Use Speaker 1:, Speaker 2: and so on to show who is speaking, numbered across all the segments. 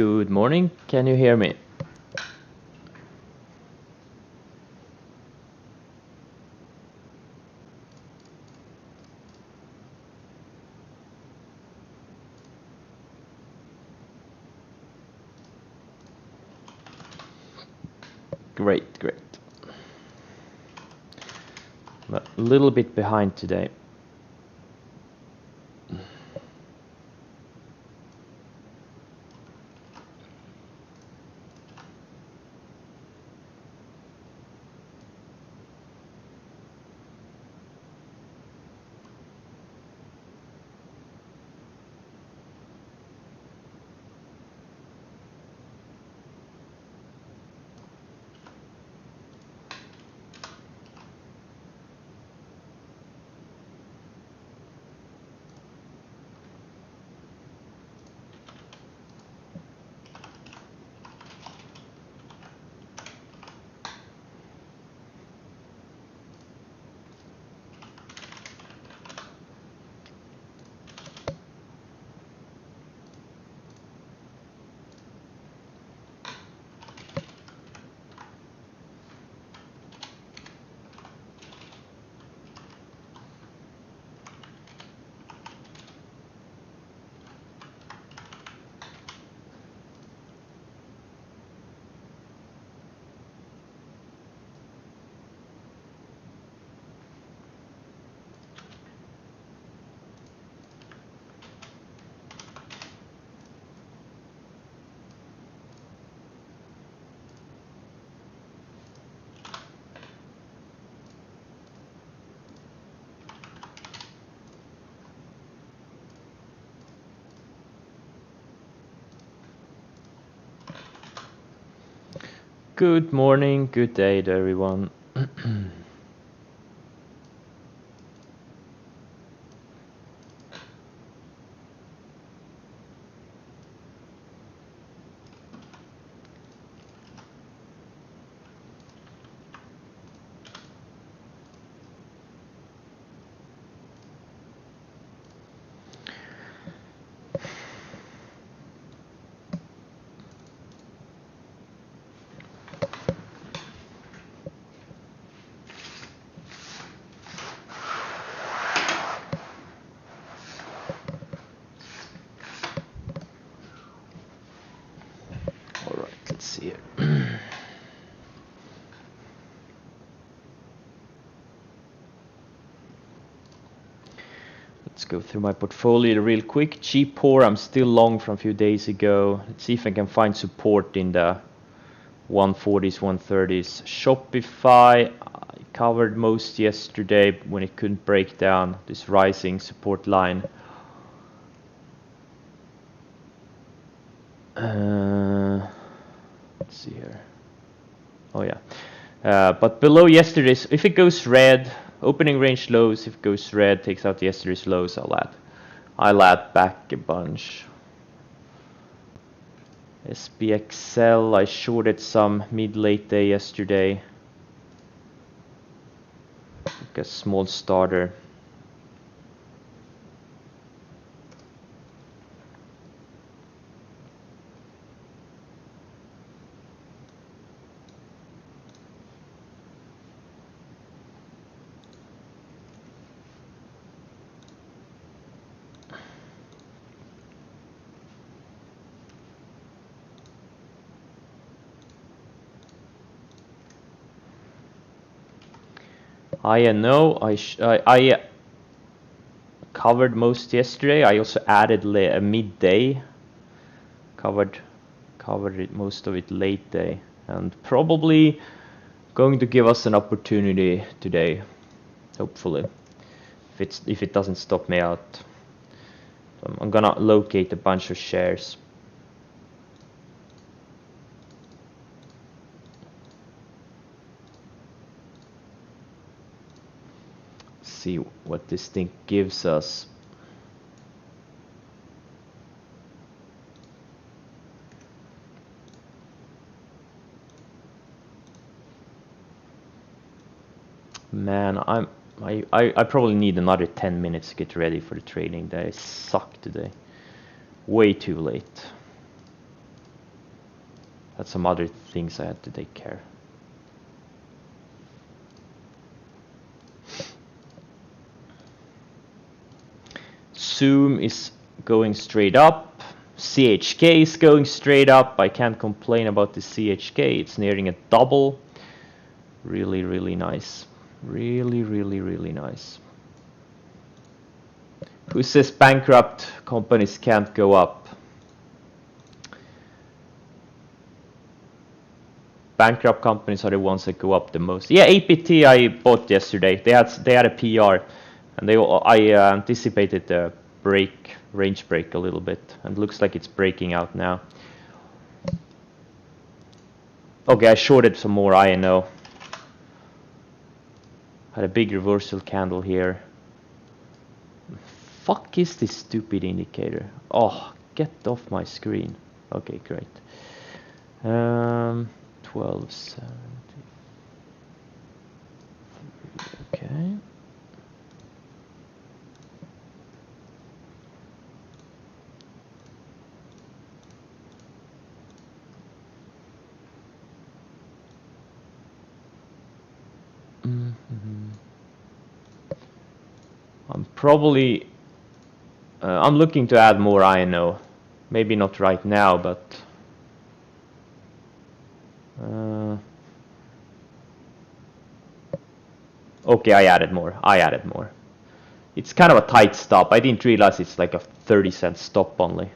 Speaker 1: Good morning. Can you hear me? Great, great. I'm a little bit behind today. Good morning, good day to everyone. All right, let's see here. Let's go through my portfolio real quick. Cheap pour, I'm still long from a few days ago. Let's see if I can find support in the 140s, 130s. Shopify, I covered most yesterday when it couldn't break down this rising support line. Let's see here. Oh yeah. But below yesterday's, if it goes red, opening range lows, if it goes red, takes out yesterday's lows, I'll add back a bunch. SPXL, I shorted some mid-late day yesterday. Like a small starter. INO, I covered most yesterday. I also added a midday. Covered it, most of it late day, and probably going to give us an opportunity today, hopefully, if it doesn't stop me out. So I'm gonna locate a bunch of shares. See what this thing gives us. Man, I probably need another 10 minutes to get ready for the trading day. I suck today. Way too late. Had some other things I had to take care. Zoom is going straight up. CHK is going straight up. I can't complain about the CHK. It's nearing a double. Really, really nice. Really, really, really nice. Who says bankrupt companies can't go up? Bankrupt companies are the ones that go up the most. Yeah, APT I bought yesterday. They had a PR, and I anticipated the range break a little bit, and looks like it's breaking out now. Okay, I shorted some more INO. Had a big reversal candle here. Fuck is this stupid indicator? Oh, get off my screen. Okay, great. 1270. Okay. I'm probably I'm looking to add more INO. Maybe not right now, but okay, I added more. It's kind of a tight stop. I didn't realize it's like a 30-cent stop only.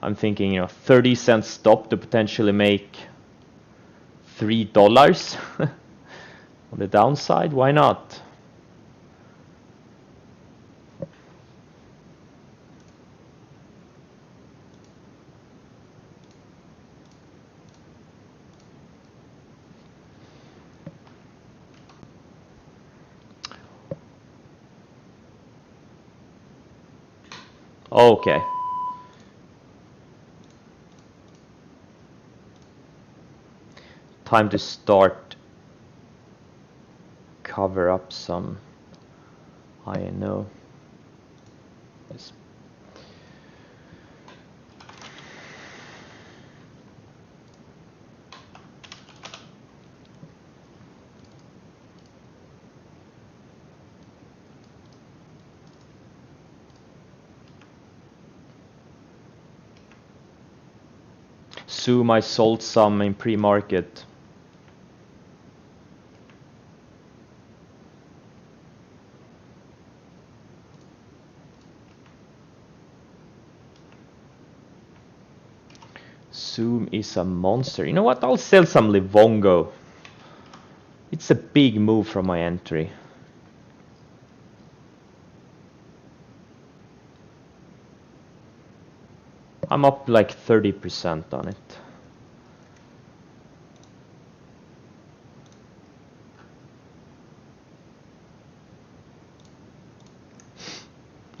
Speaker 1: I'm thinking, 30-cent stop to potentially make $3 on the downside. Why not? Okay. Time to start cover up some INO. Yes. Zoom, I sold some in pre-market. Zoom is a monster. You know what? I'll sell some Livongo. It's a big move from my entry. I'm up like 30% on it.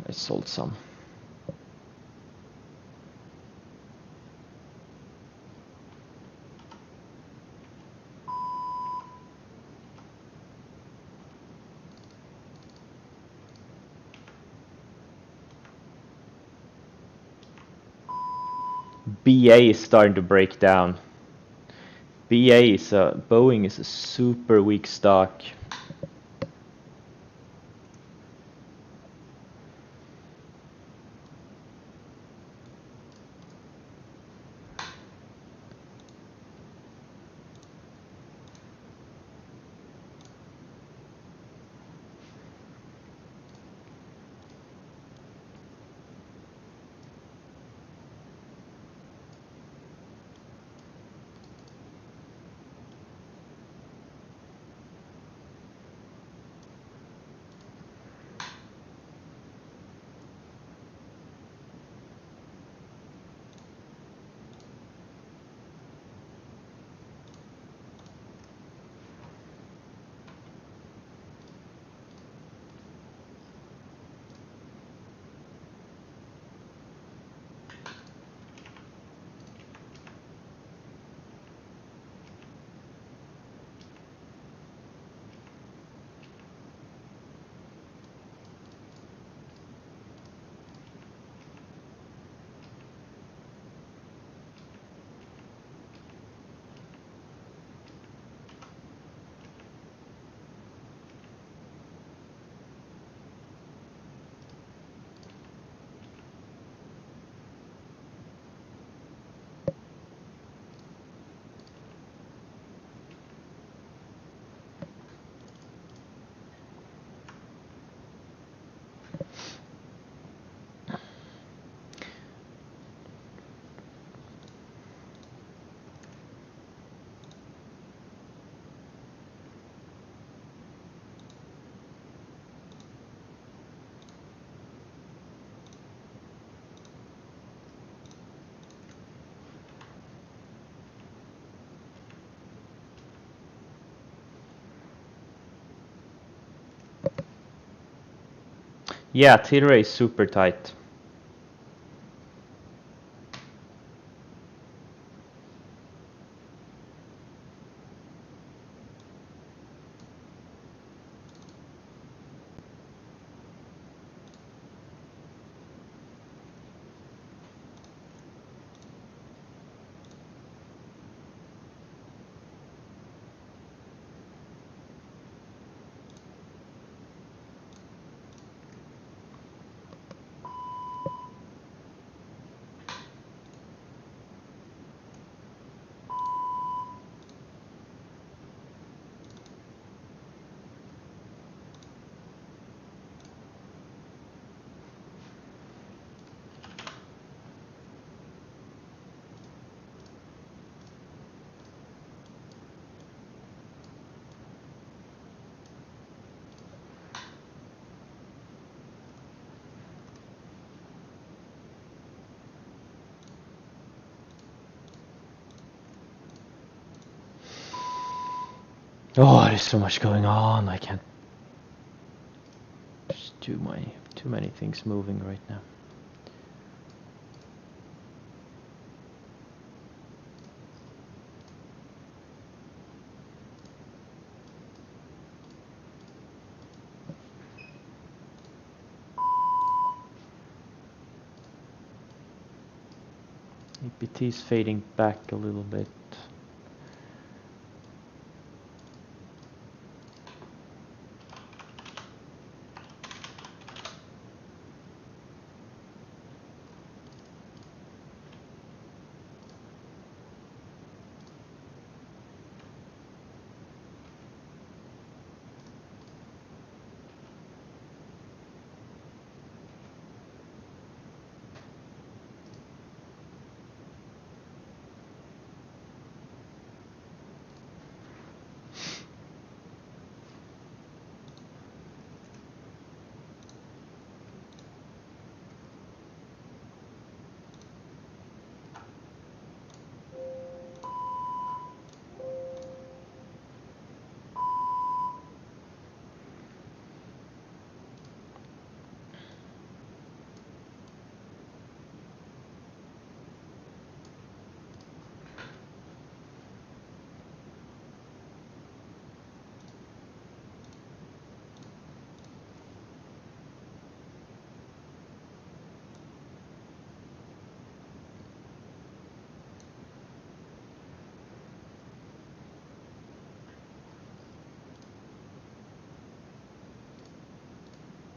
Speaker 1: I sold some. BA is starting to break down. Boeing is a super weak stock. Yeah, tilde is super tight. Oh, there's so much going on. I can't. There's too many things moving right now. EPT is fading back a little bit.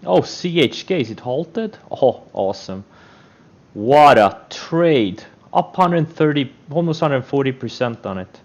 Speaker 1: Oh, CHK, is it halted? Oh, awesome. What a trade. Up 130, almost 140% on it.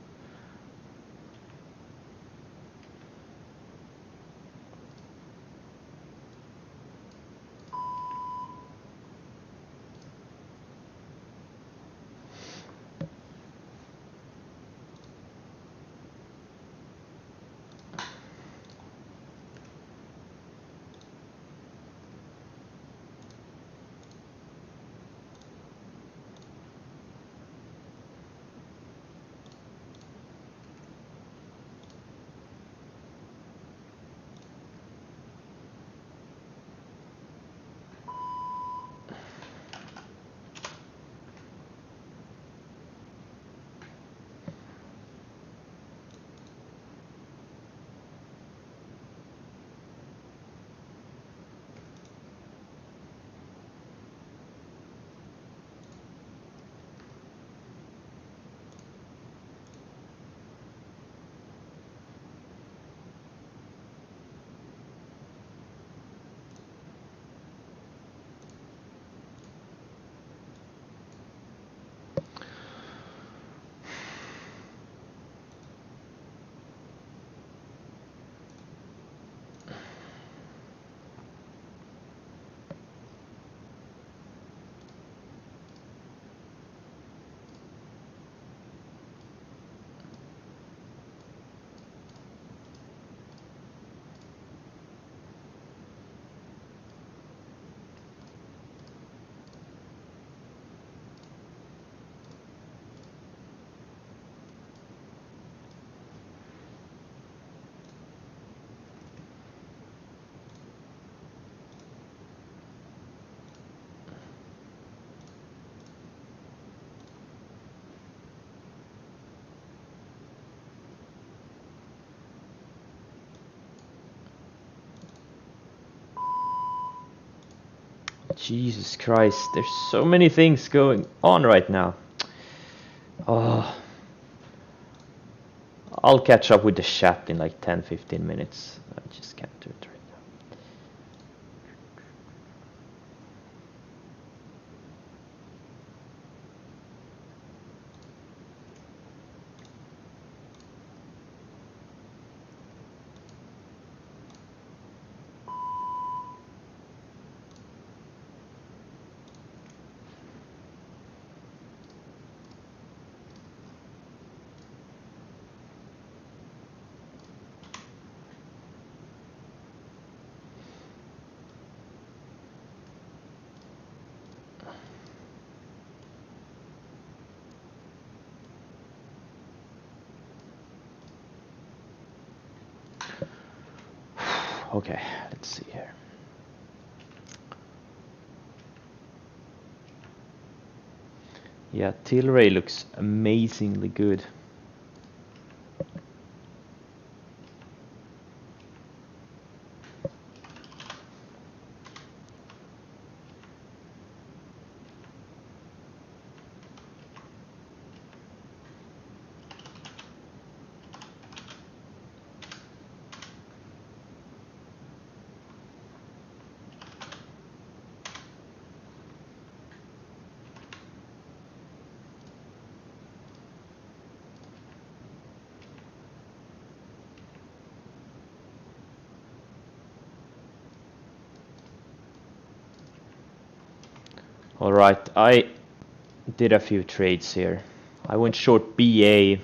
Speaker 1: Jesus Christ, there's so many things going on right now. Oh, I'll catch up with the chat in like 10-15 minutes. I just can't do it right now. Okay, let's see here. Yeah, Tilray looks amazingly good. Alright, I did a few trades here. I went short BA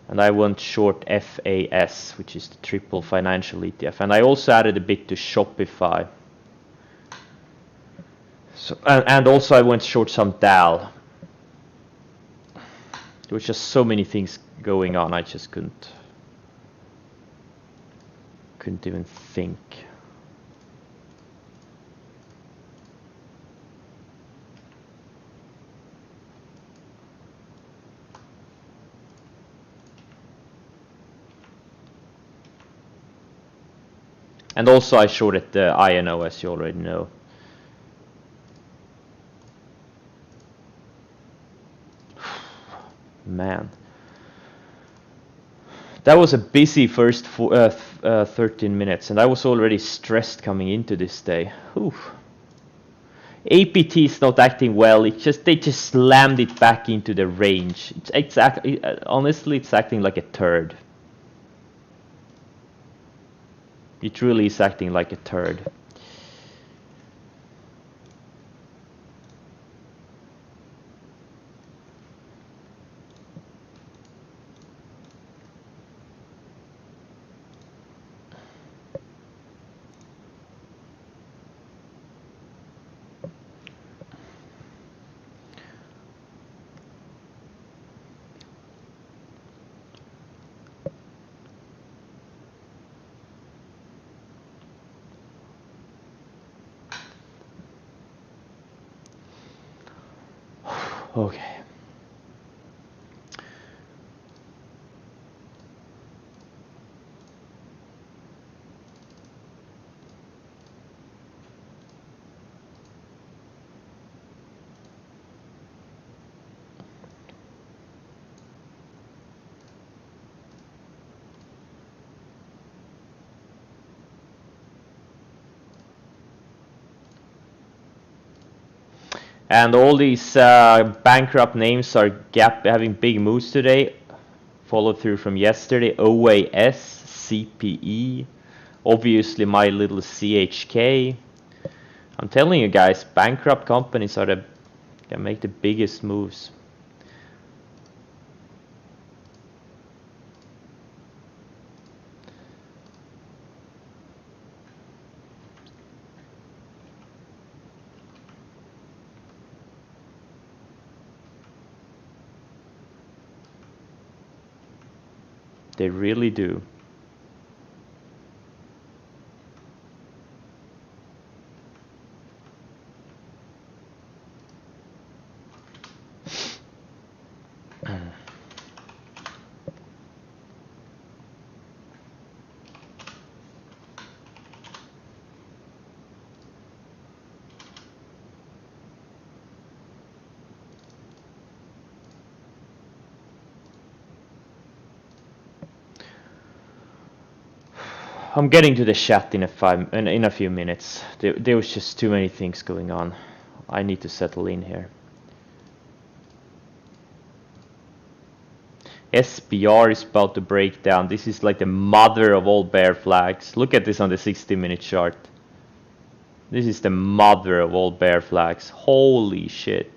Speaker 1: and I went short FAS, which is the triple financial ETF, and I also added a bit to Shopify. So, and also I went short some DAL. There was just so many things going on, I just couldn't even think. And also I shorted the INO, as you already know. Man. That was a busy first 13 minutes, and I was already stressed coming into this day. Whew. APT is not acting well. They just slammed it back into the range. Honestly, it's acting like a turd. It really is acting like a turd. Okay. And all these bankrupt names are having big moves today. Follow through from yesterday. OAS, CPE, obviously my little CHK. I'm telling you guys, bankrupt companies can make the biggest moves. They really do. I'm getting to the chat in a few minutes. There was just too many things going on. I need to settle in here. SPR is about to break down. This is like the mother of all bear flags. Look at this on the 60-minute chart. This is the mother of all bear flags. Holy shit.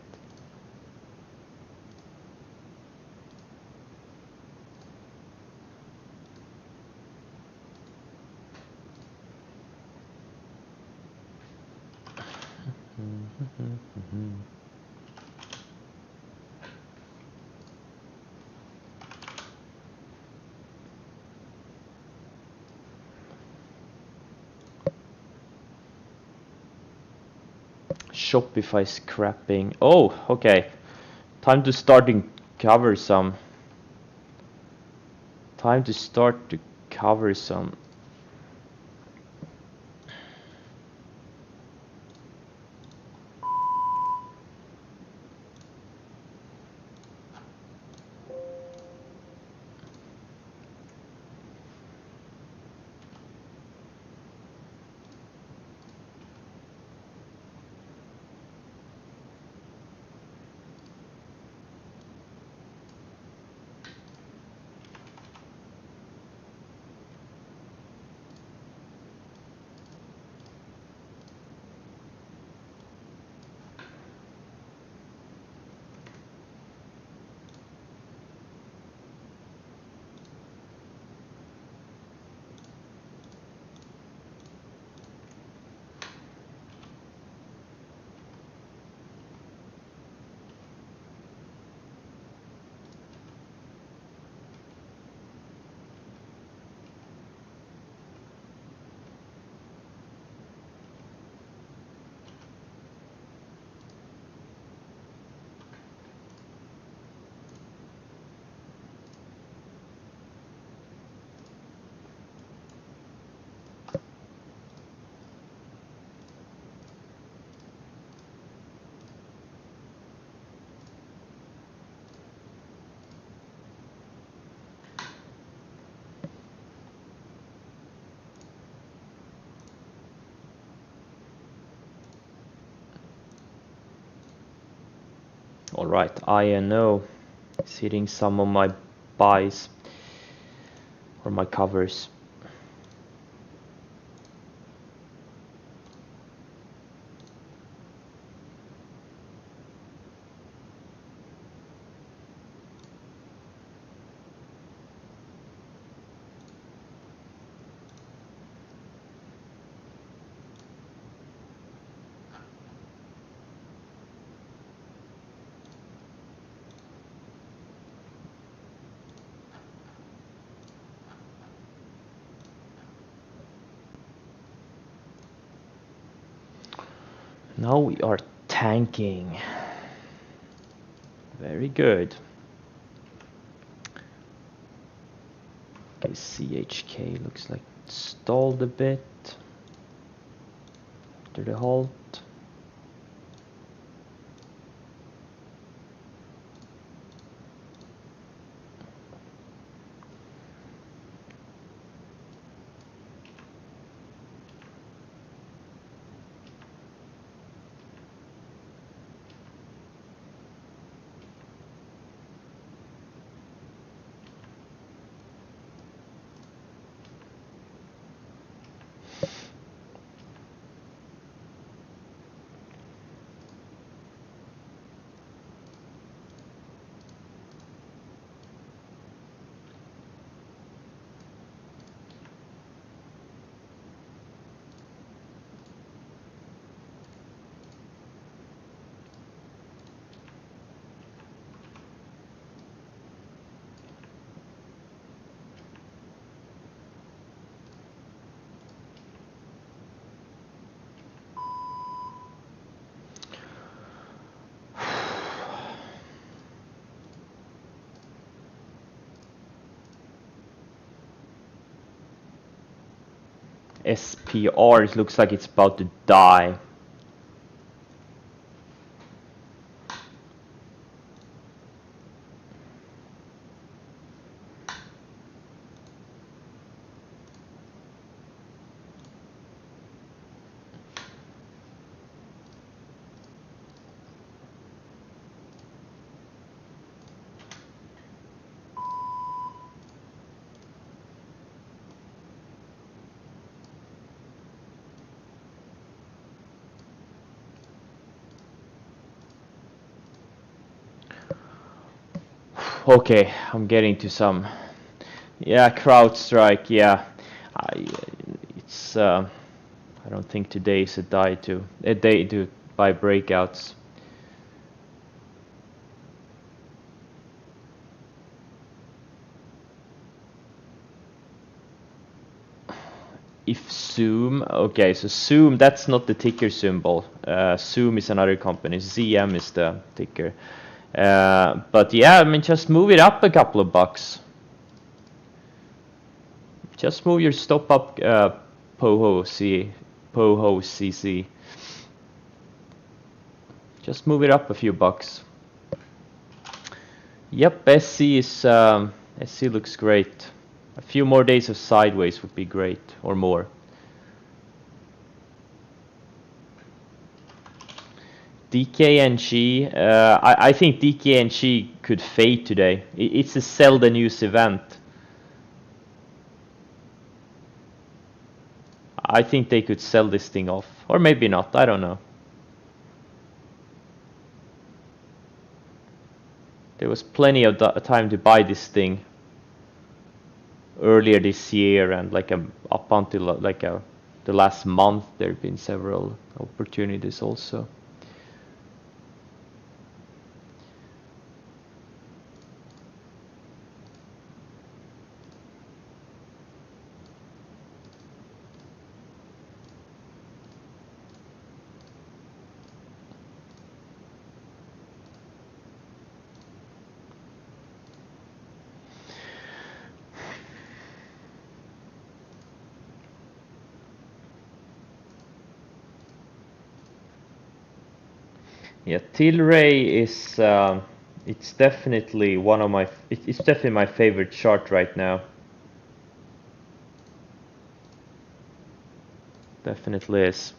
Speaker 1: Shopify scrapping. Oh, okay. Time to start to cover some. Time to start to cover some. Alright, INO is hitting some of my buys or my covers. Now we are tanking. Very good. Okay, CHK looks like it stalled a bit after the halt. SPR, it looks like it's about to die. Okay, I'm getting to some. Yeah, CrowdStrike. Yeah, it's. I don't think today is a day to buy breakouts. If Zoom, okay, so Zoom, that's not the ticker symbol. Zoom is another company. ZM is the ticker. But yeah, I mean, just move it up a couple of bucks. Just move your stop up, POHO CC. Just move it up a few bucks. Yep, SC looks great. A few more days of sideways would be great, or more. DKNG, I think DKNG could fade today. It's a sell the news event. I think they could sell this thing off, or maybe not, I don't know. There was plenty of time to buy this thing earlier this year, and like up until the last month there have been several opportunities also. Yeah, Tilray is it's definitely it's definitely my favorite chart right now. Definitely is.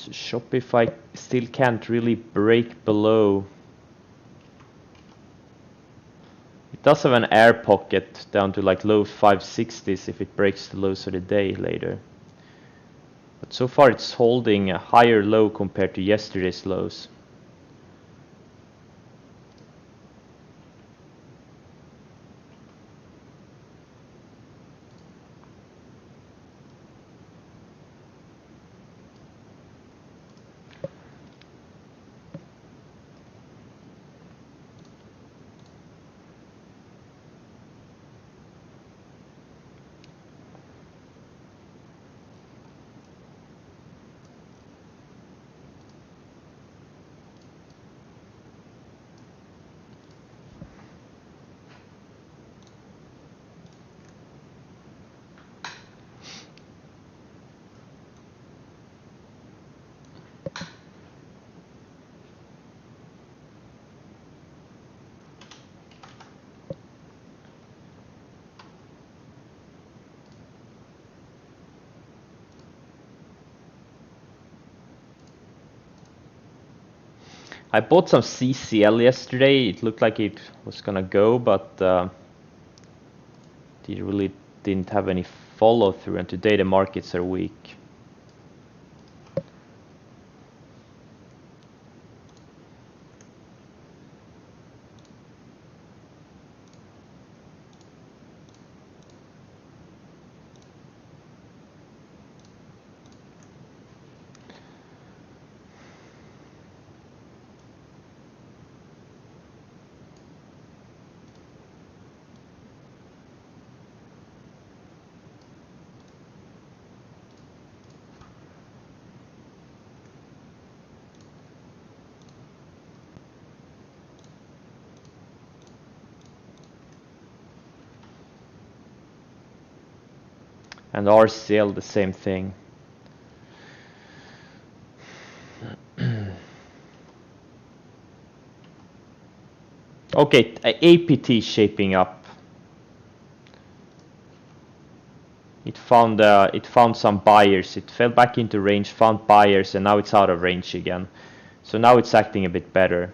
Speaker 1: Shopify still can't really break below. It does have an air pocket down to like low 560s if it breaks the lows of the day later. But so far it's holding a higher low compared to yesterday's lows. I bought some CCL yesterday. It looked like it was gonna go, but it really didn't have any follow through, and today the markets are weak. And RCL the same thing. Okay, APT shaping up. It found some buyers. It fell back into range, found buyers, and now it's out of range again. So now it's acting a bit better.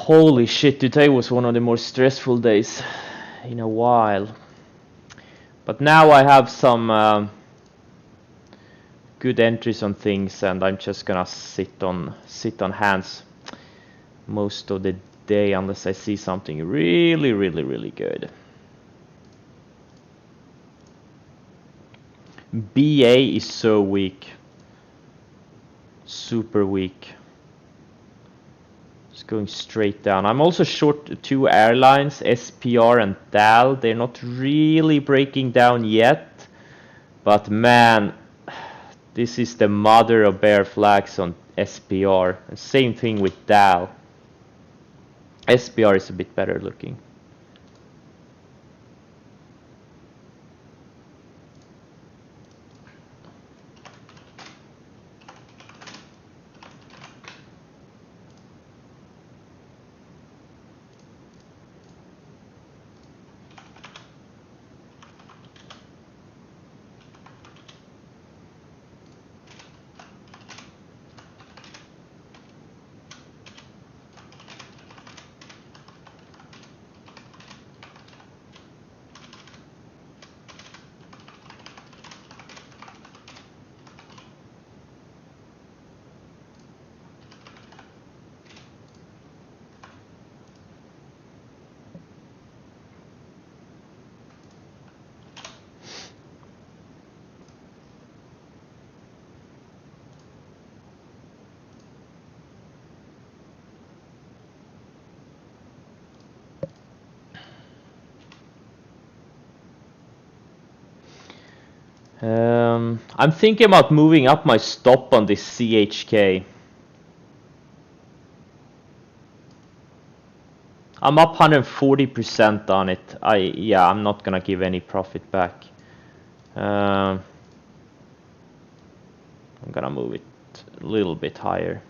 Speaker 1: Holy shit, today was one of the more stressful days in a while. But now I have some good entries on things, and I'm just gonna sit on hands most of the day unless I see something really good. BA is so weak. Super weak. It's going straight down. I'm also short 2 airlines, SPR and DAL. They're not really breaking down yet, but man, this is the mother of bear flags on SPR. And same thing with DAL. SPR is a bit better looking. I'm thinking about moving up my stop on this CHK. I'm up 140% on it. I'm not gonna give any profit back. I'm gonna move it a little bit higher.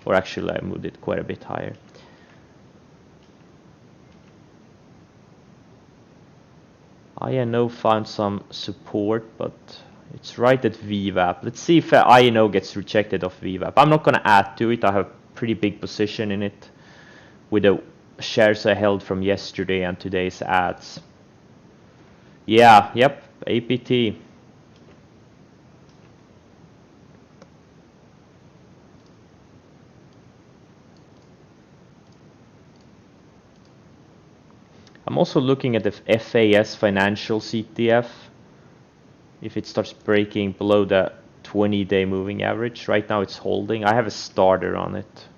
Speaker 1: Or actually, I moved it quite a bit higher. INO found some support, but it's right at VWAP. Let's see if INO gets rejected off VWAP. I'm not gonna add to it. I have a pretty big position in it with the shares I held from yesterday and today's ads. Yeah, yep, APT. I'm also looking at the FAS financial CTF. If it starts breaking below the 20-day moving average. Right now it's holding. I have a starter on it.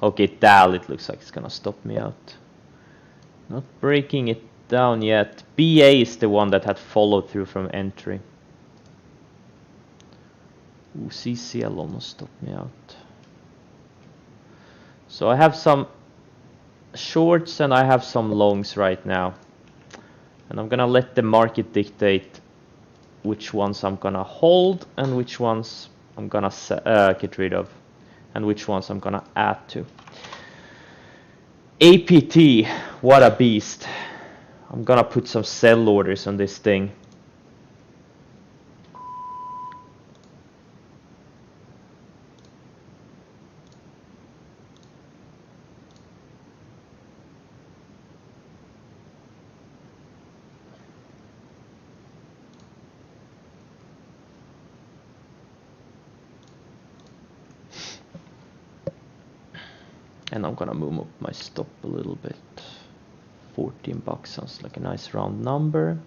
Speaker 1: Okay, DAL, it looks like it's gonna stop me out. Not breaking it down yet. BA is the one that had followed through from entry. Ooh, CCL almost stopped me out. So I have some shorts and I have some longs right now. And I'm gonna let the market dictate which ones I'm gonna hold and which ones I'm gonna get rid of. And which ones I'm gonna add to. APT, what a beast. I'm gonna put some sell orders on this thing. And I'm gonna move up my stop a little bit. 14 bucks sounds like a nice round number.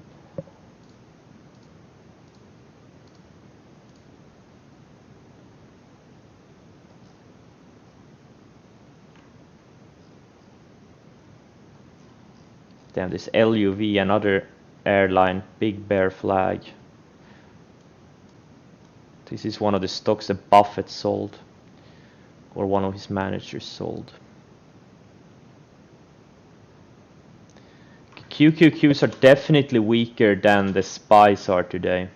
Speaker 1: Damn, this LUV, another airline, big bear flag. This is one of the stocks that Buffett sold, or one of his managers sold. QQQs are definitely weaker than the SPYs are today.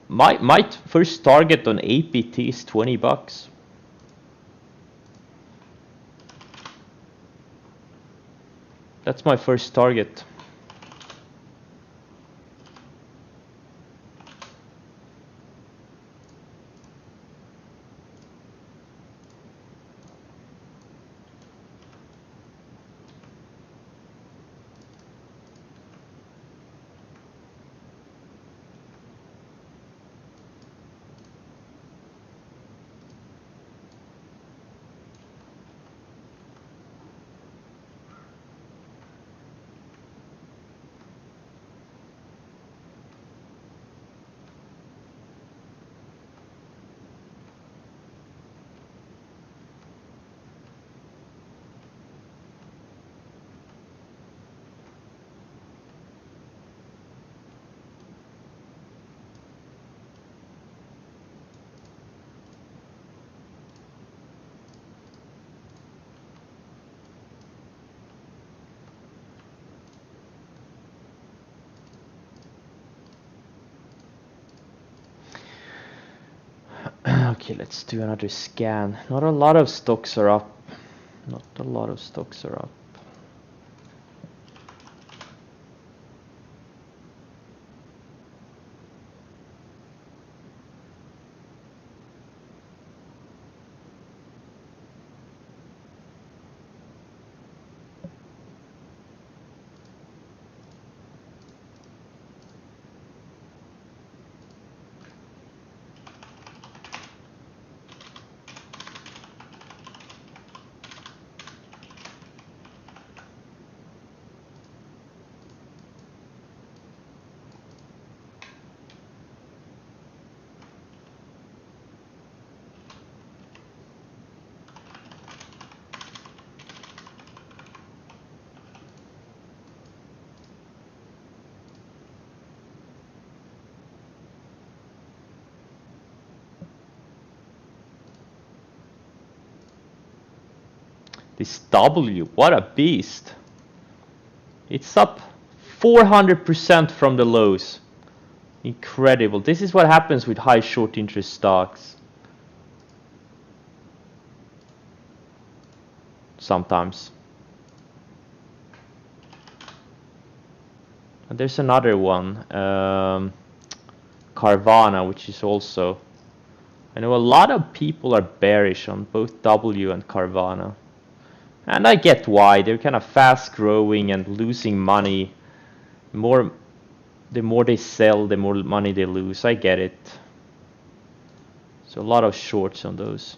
Speaker 1: My first target on APT is $20. That's my first target. Okay, let's do another scan. Not a lot of stocks are up. Not a lot of stocks are up. This W, what a beast. It's up 400% from the lows. Incredible. This is what happens with high short interest stocks. Sometimes. And there's another one, Carvana, which is also, I know a lot of people are bearish on both W and Carvana. And I get why. They're kind of fast growing and losing money. The more they sell, the more money they lose. I get it. So a lot of shorts on those.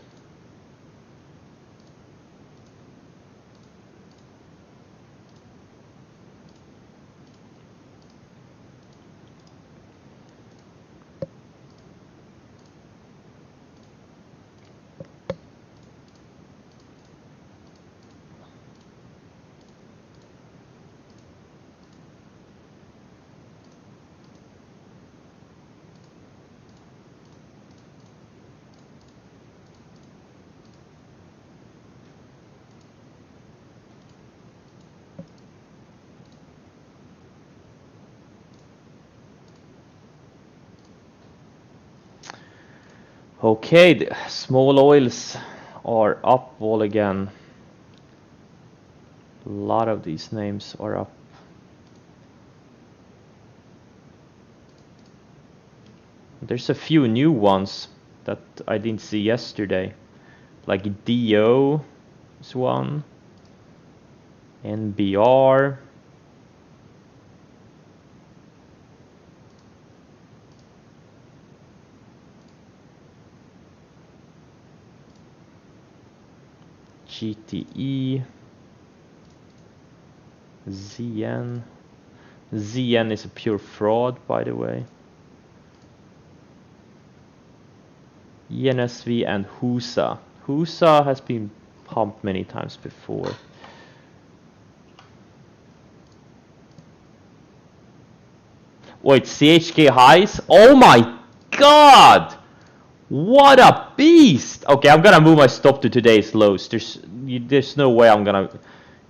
Speaker 1: Okay, the small oils are up all again. A lot of these names are up. There's a few new ones that I didn't see yesterday. Like DO is one. NBR. GTE, ZN. ZN is a pure fraud, by the way. ENSV and HUSA. HUSA has been pumped many times before. Wait, CHK highs? Oh my god! What a beast! Okay, I'm gonna move my stop to today's lows. There's no way I'm gonna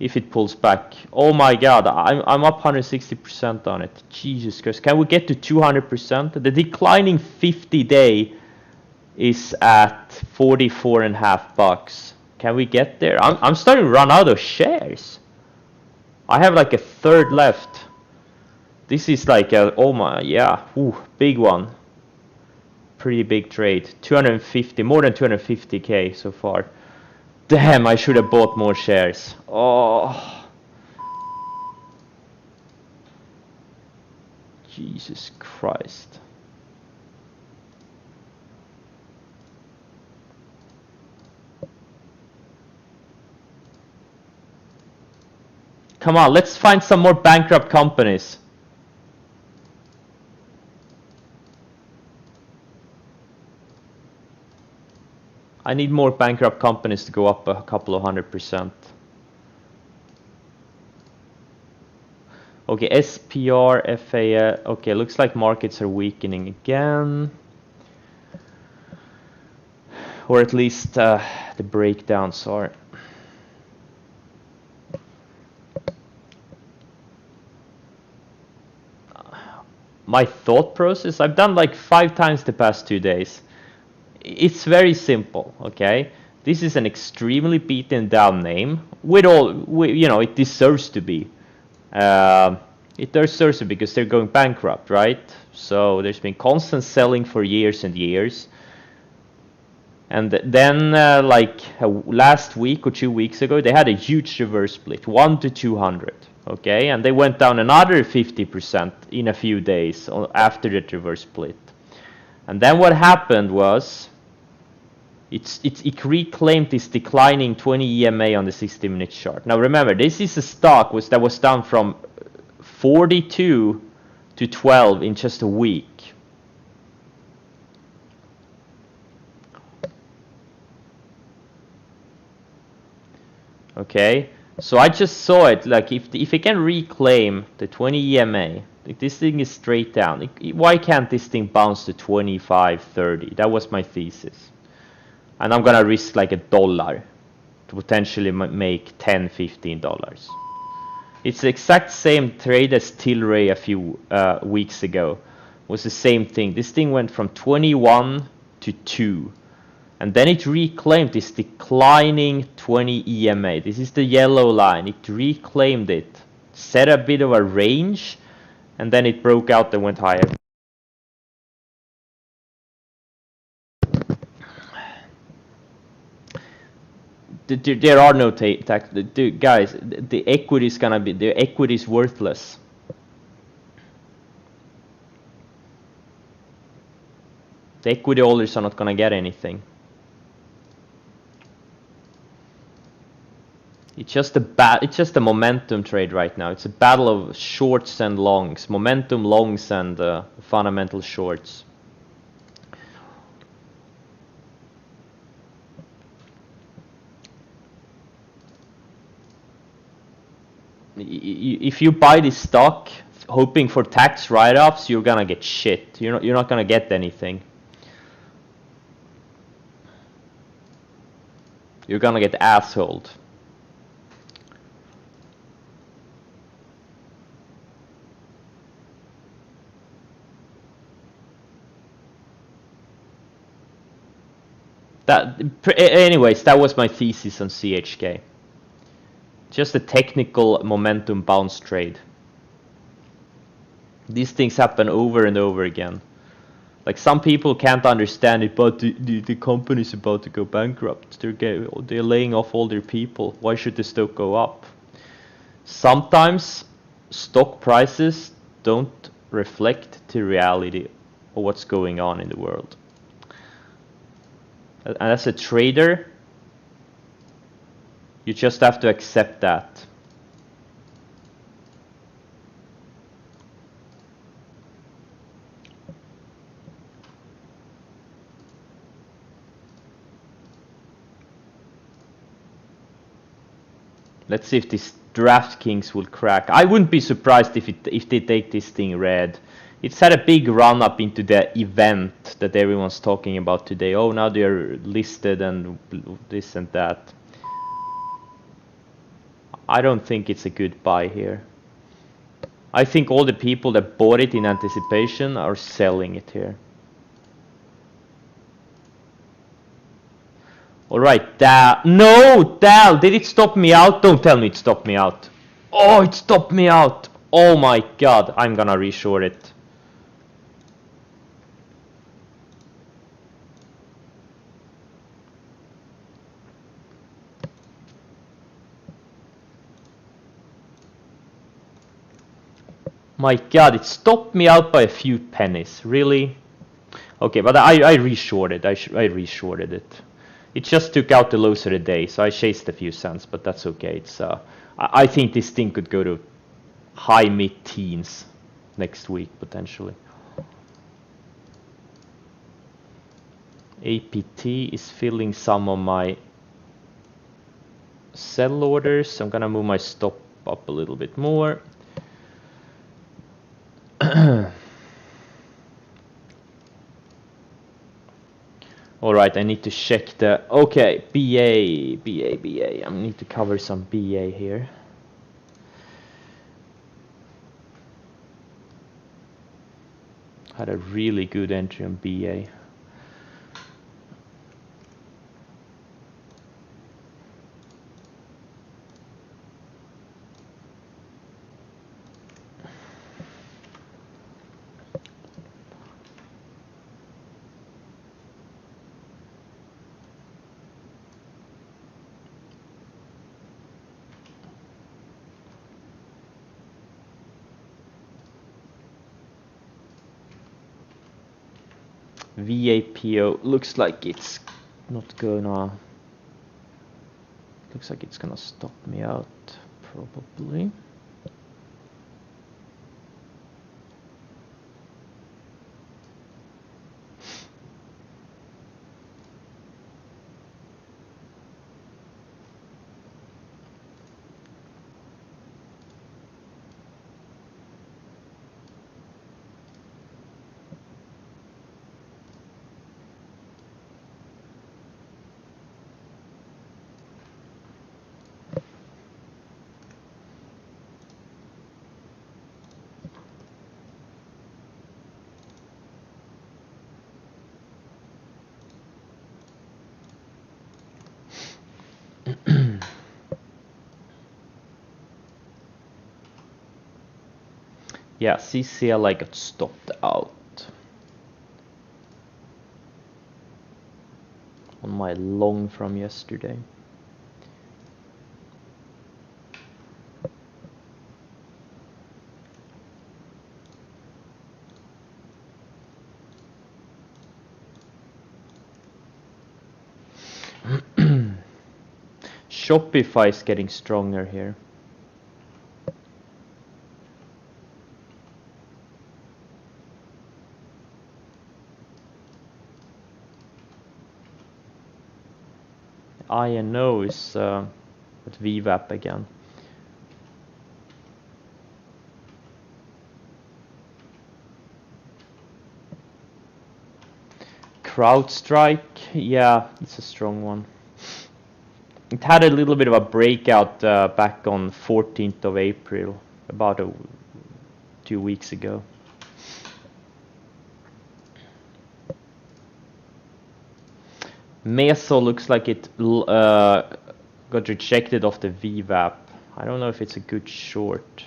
Speaker 1: if it pulls back. Oh my god, I'm up 160% on it. Jesus Christ, can we get to 200%? The declining 50-day is at 44.5 bucks. Can we get there? I'm starting to run out of shares. I have like a third left. This is like a, oh my, yeah, ooh, big one. Pretty big trade. 250, more than 250k so far. Damn, I should have bought more shares. Oh. Jesus Christ. Come on, let's find some more bankrupt companies. I need more bankrupt companies to go up a couple of 100%. Okay, SPR, FA, okay, looks like markets are weakening again. Or at least the breakdowns are. My thought process, I've done like 5 times the past 2 days. It's very simple, okay? This is an extremely beaten down name. You know, it deserves to be. It deserves to be because they're going bankrupt, right? So there's been constant selling for years and years. And then like last week or 2 weeks ago, they had a huge reverse split, 1 to 200. Okay, and they went down another 50% in a few days after the reverse split. And then what happened was it reclaimed this declining 20 EMA on the 60-minute chart. Now remember, this is a stock that was down from 42 to 12 in just a week. Okay, so I just saw it, like if it can reclaim the 20 EMA, like this thing is straight down. Why can't this thing bounce to 25, 30? That was my thesis. And I'm gonna risk like $1 to potentially make $10, $15. It's the exact same trade as Tilray a few weeks ago. It was the same thing. This thing went from 21 to 2. And then it reclaimed this declining 20 EMA. This is the yellow line. It reclaimed it, set a bit of a range, and then it broke out and went higher. There are no tax. Guys, the equity is gonna be, the equity is worthless. The equity holders are not gonna get anything. It's just a momentum trade right now. It's a battle of shorts and longs, momentum longs and fundamental shorts. If you buy this stock hoping for tax write-offs, you're gonna get shit. You're not gonna get anything. You're gonna get assholed. Anyways, that was my thesis on CHK. Just a technical momentum bounce trade. These things happen over and over again. Like some people can't understand it, but the company's about to go bankrupt. They're laying off all their people. Why should the stock go up? Sometimes stock prices don't reflect the reality of what's going on in the world. And as a trader, you just have to accept that. Let's see if this DraftKings will crack. I wouldn't be surprised if they take this thing red. It's had a big run up into the event that everyone's talking about today. Oh, now they're listed and this and that. I don't think it's a good buy here. I think all the people that bought it in anticipation are selling it here. Alright, Dal. No, Dal, did it stop me out? Don't tell me it stopped me out. Oh, it stopped me out. Oh my god, I'm gonna reshort it. My god, it stopped me out by a few pennies. Really? Okay, but I reshorted. I reshorted it. It just took out the lows of the day, so I chased a few cents, but that's okay. It's I think this thing could go to high mid-teens next week potentially. APT is filling some of my sell orders. I'm gonna move my stop up a little bit more. Alright, I need to check the... Okay, BA. I need to cover some BA here. Had a really good entry on BA. VAPO looks like it's not gonna... Looks like it's gonna stop me out, probably. Yeah, CCLI got stopped out on my long from yesterday. Shopify is getting stronger here. INO is at VWAP again. CrowdStrike, yeah, it's a strong one. It had a little bit of a breakout back on 14th of April, about 2 weeks ago. Meso looks like it got rejected off the VWAP. I don't know if it's a good short.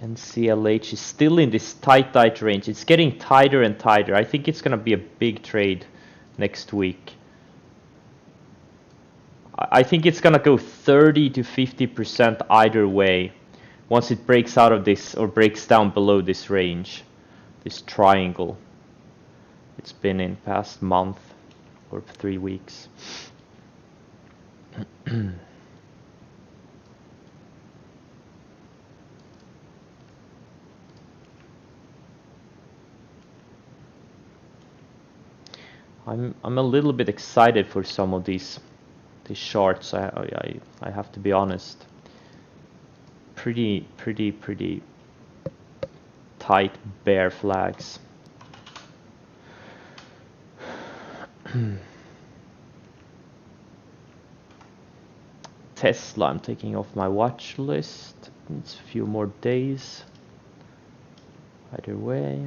Speaker 1: NCLH is still in this tight range. It's getting tighter and tighter. I think it's gonna be a big trade next week. I think it's gonna go 30 to 50% either way once it breaks out of this or breaks down below this range, this triangle it's been in past month or 3 weeks. I'm a little bit excited for some of these charts. I have to be honest. Pretty tight bear flags. Tesla, I'm taking off my watch list. It's a few more days. Either way.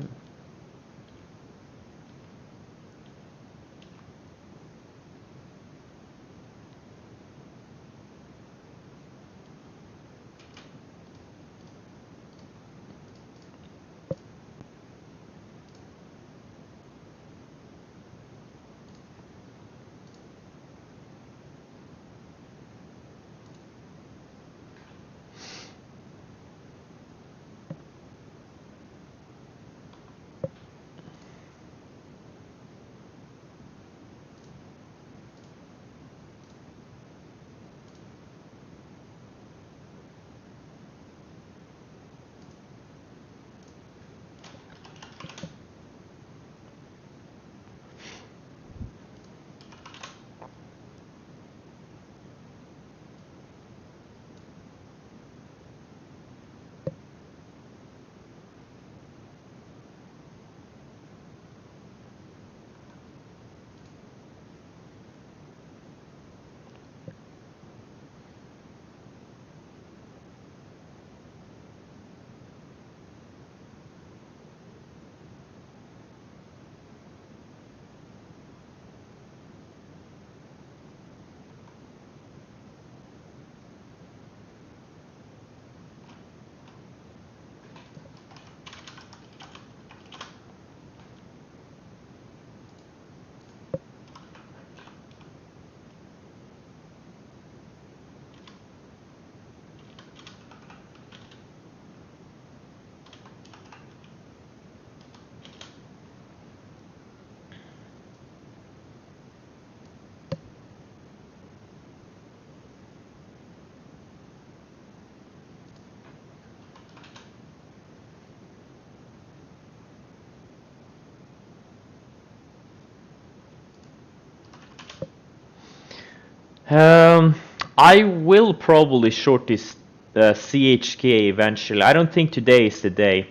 Speaker 1: I will probably short this CHK eventually. I don't think today is the day.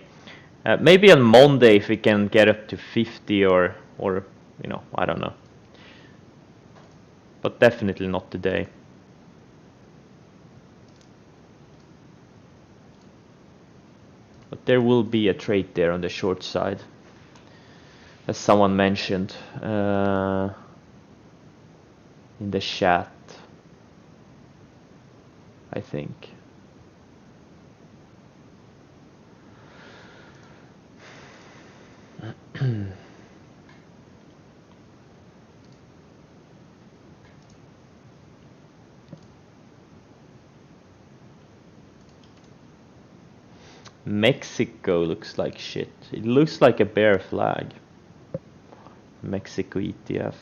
Speaker 1: Maybe on Monday if we can get up to 50 or you know, I don't know. But definitely not today. But there will be a trade there on the short side, as someone mentioned in the chat, I think. Mexico looks like shit. It looks like a bear flag. Mexico ETF.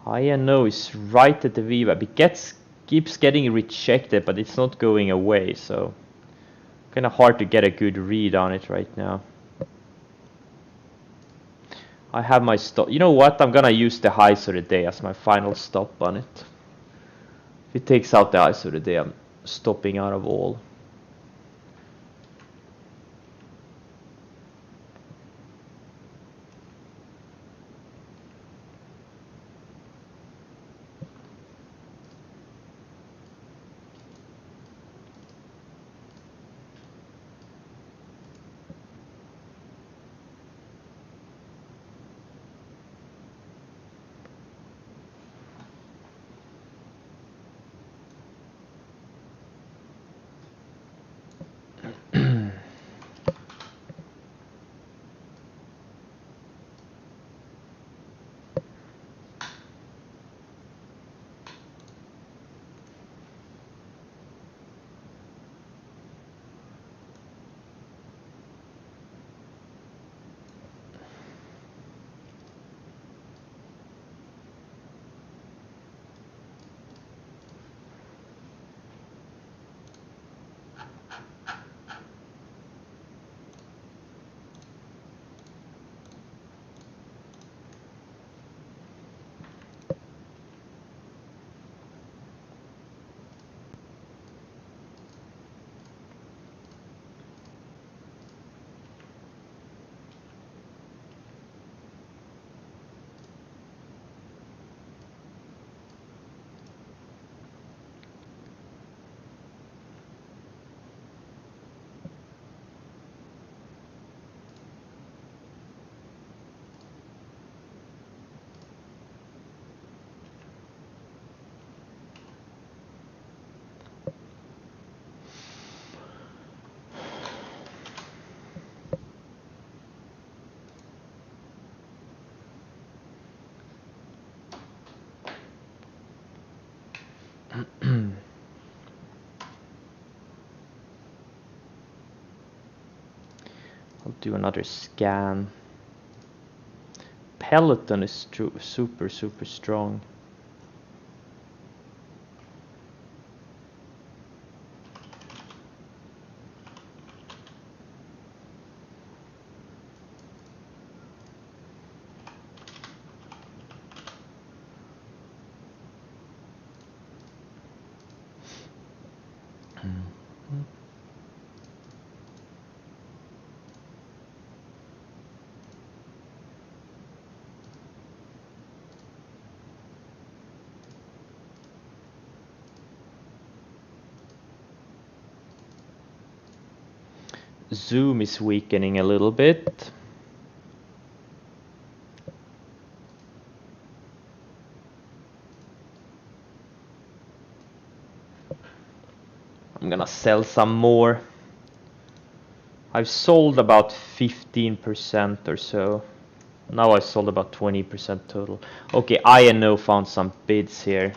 Speaker 1: INO is right at the VWAP. It keeps getting rejected, but it's not going away, so kind of hard to get a good read on it right now. I have my stop. You know what? I'm gonna use the highs of the day as my final stop on it. If it takes out the highs of the day, I'm stopping out of all. I'll do another scan. Peloton is super strong. Zoom is weakening a little bit. I'm gonna sell some more. I've sold about 15% or so. Now I sold about 20% total. Okay, INO found some bids here.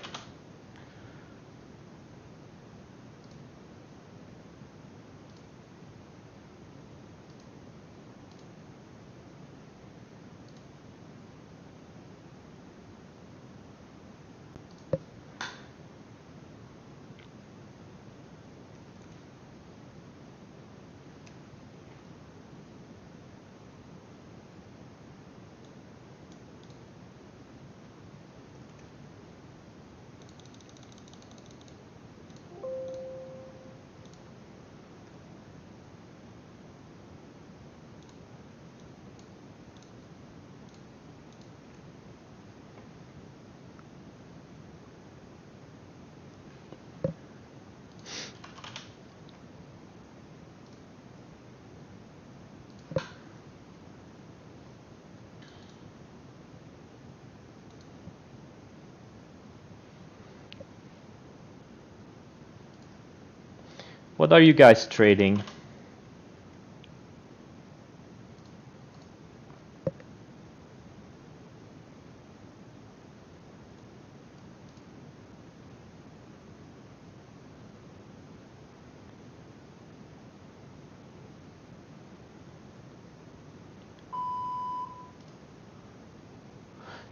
Speaker 1: What are you guys trading?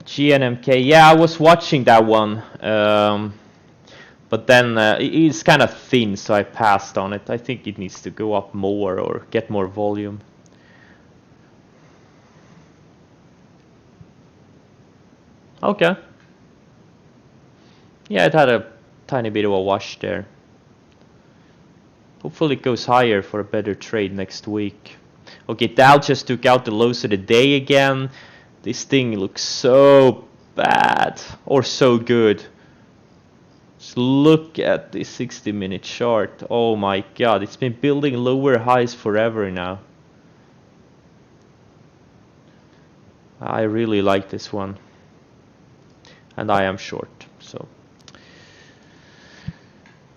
Speaker 1: GNMK, yeah, I was watching that one, but then it's kind of thin, so I passed on it. I think it needs to go up more or get more volume. Okay. Yeah, it had a tiny bit of a wash there. Hopefully it goes higher for a better trade next week. Okay, Dow just took out the lows of the day again. This thing looks so bad or so good. Just look at this 60-minute chart. Oh my god, it's been building lower highs forever now. I really like this one. And I am short, so.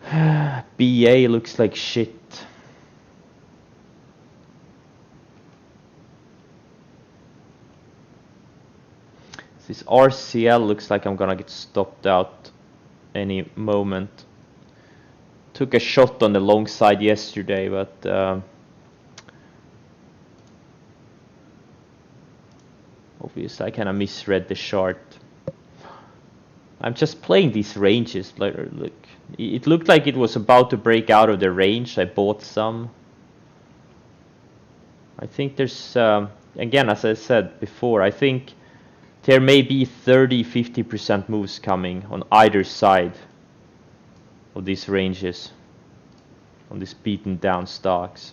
Speaker 1: BA looks like shit. This RCL looks like I'm gonna get stopped out any moment. Took a shot on the long side yesterday, but obviously I kind of misread the chart. I'm just playing these ranges. Look, it looked like it was about to break out of the range. I bought some. I think there's, again, as I said before, I think there may be 30-50% moves coming on either side of these ranges, on these beaten down stocks.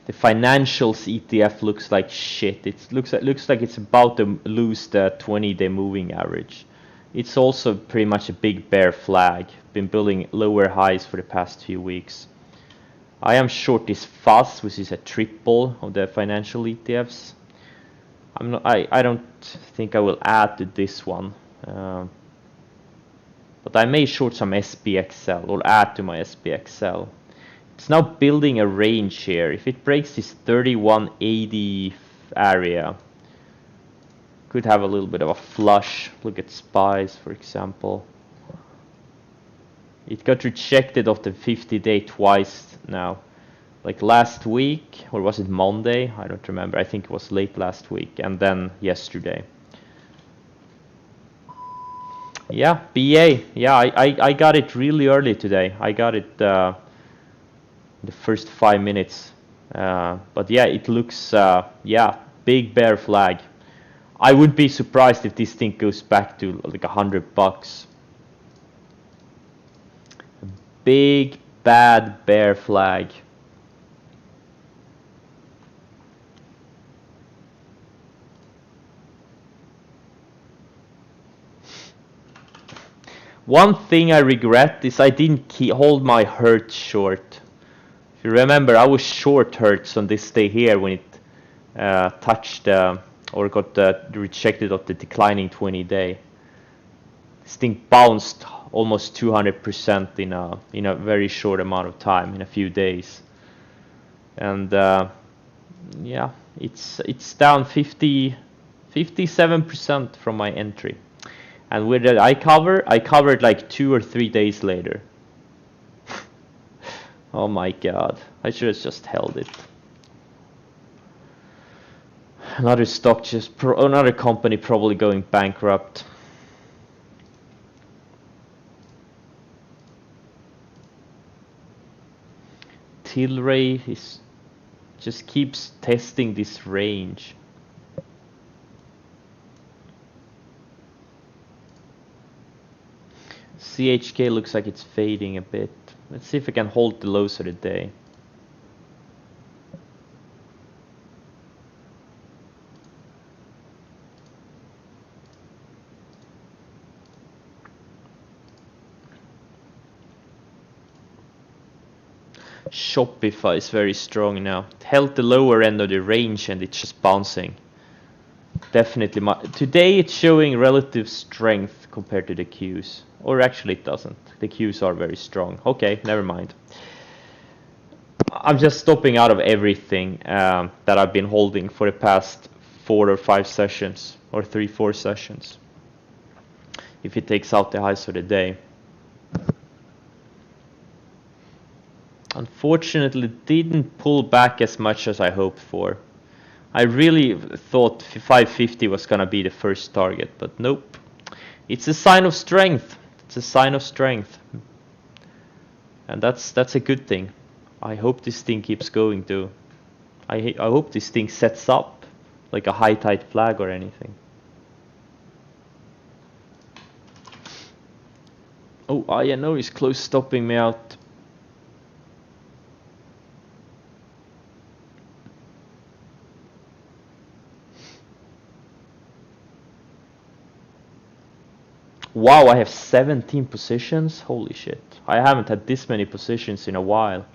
Speaker 1: The financials ETF looks like shit. It looks like it's about to lose the 20-day moving average. It's also pretty much a big bear flag. Been building lower highs for the past few weeks. I am short this FUS, which is a triple of the financial ETFs. I don't think I will add to this one. But I may short some SPXL or add to my SPXL. It's now building a range here. If it breaks this 3180 area, Could have a little bit of a flush. Look at SPYs, for example. It got rejected off the 50-day twice now. Like last week, or was it Monday? I don't remember. I think it was late last week, and then yesterday. Yeah, BA. Yeah, I got it really early today. I got it the first 5 minutes. But yeah, it looks, yeah, big bear flag. I wouldn't be surprised if this thing goes back to like $100. Big bad bear flag. One thing I regret is I didn't hold my Hertz short. If you remember, I was short Hertz on this day here when it touched or got rejected of the declining 20-day. This thing bounced almost 200% in a very short amount of time, in a few days. And yeah, it's down 57% from my entry. And where did I cover? I covered like 2 or 3 days later. Oh my god, I should have just held it. Another stock another company probably going bankrupt. Tilray just keeps testing this range. CHK looks like it's fading a bit. Let's see if I can hold the lows of the day. Shopify is very strong now. It held the lower end of the range and it's just bouncing. Definitely. Today it's showing relative strength compared to the Qs. Or actually it doesn't. The Qs are very strong. Okay, never mind. I'm just stopping out of everything that I've been holding for the past 4 or 5 sessions. Or 3-4 sessions. If it takes out the highs of the day. Unfortunately, it didn't pull back as much as I hoped for. I really thought 550 was gonna be the first target, but nope. It's a sign of strength. It's a sign of strength. And that's a good thing. I hope this thing keeps going too. I hope this thing sets up like a high tide flag or anything. Oh, INO is close stopping me out. Wow, I have 17 positions? Holy shit. I haven't had this many positions in a while.